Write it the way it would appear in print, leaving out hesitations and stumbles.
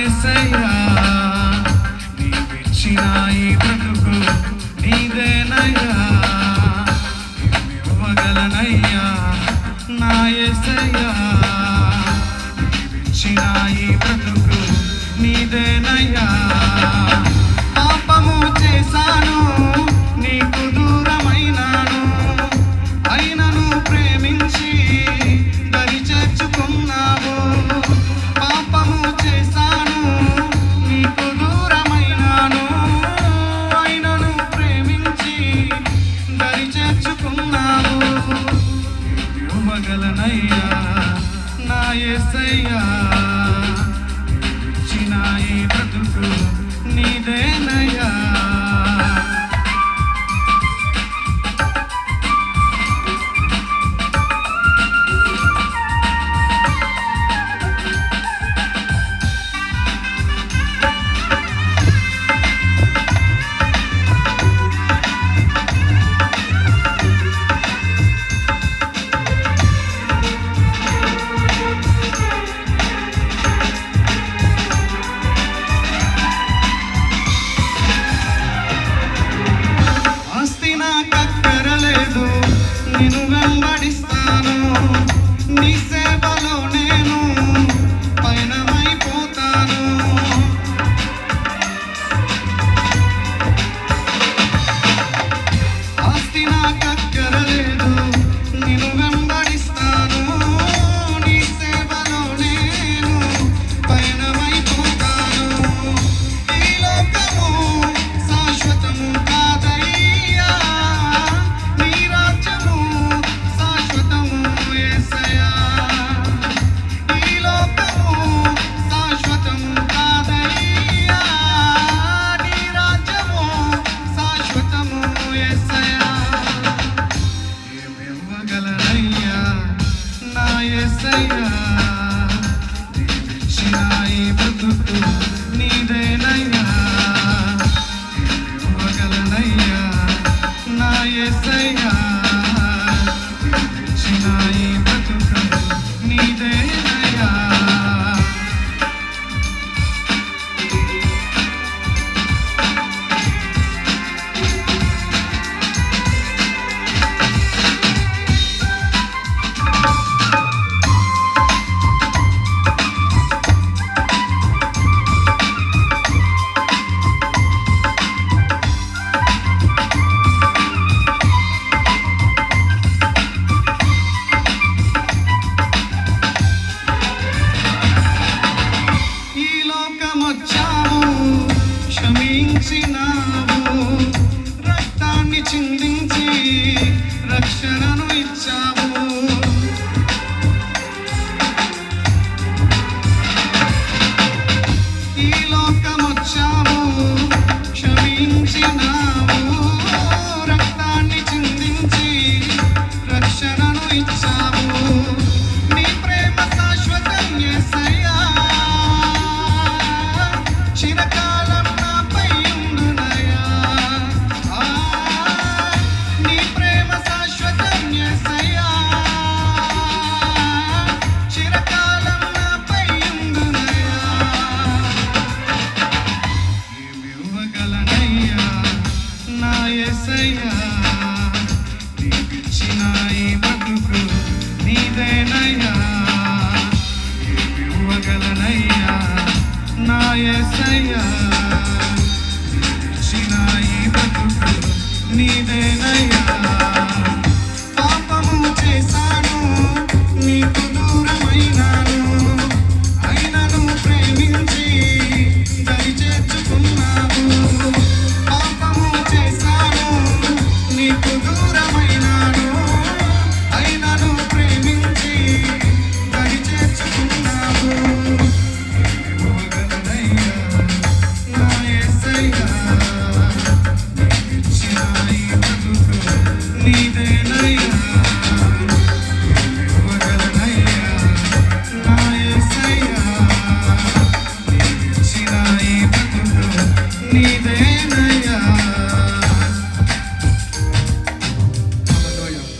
యేసయ్యా నీవిచ్చిన ఈ బ్రతుకు నీదేనయ్యా ఏమివ్వగలనయ్యా నా యేసయ్యా నీవిచ్చిన ఈ బ్రతుకు నీదేనయ్యా పాపము చేశాను నీకు దూరమైనాను అయినను ప్రేమించి దరి చేర్చుకున్నావు పాపము చేశాను నీకు దూరమైనాను అయినను ప్రేమించి దరి చేర్చుకున్నావు ఇవ్వగలనయ్యా నా యేసయ్యా ఇచ్చిన ఈ బ్రతుకు నీదేనయ్యా నిన్ను వెంబడిస్తాను నీ సేవలో నేను పయనమైపోతాను ఆస్తి నాకక్కరలేదు నిన్ను వెంబడిస్తాను నీ సేవలో నేను పయనమైపోతాను ఈ లోకము శాశ్వతము కాదయ్యా నీ రాజ్యము యేసయ్యా నీవిచ్చిన ఈ బ్రతుకు నీదేనయ్యా ఇవ్వగలనయ్యా నా యేసయ్యా నీవిచ్చిన ఈ బ్రతుకు నీదేనయ్యా క్షమించినావు రక్తాన్ని చిందించి రక్షణను ఇచ్చావు ఈ లోకమొచ్చావు క్షమించినావు రక్తాన్ని చిందించి రక్షణను ఇచ్చావు నీ ప్రేమ శాశ్వతం యేసయ్యా చిరకాలం యేసయ్యా నీవిచ్చిన ఈ బ్రతుకు నీదేనయ్యా ఇవ్వగలనయ్యా నా యేసయ్యా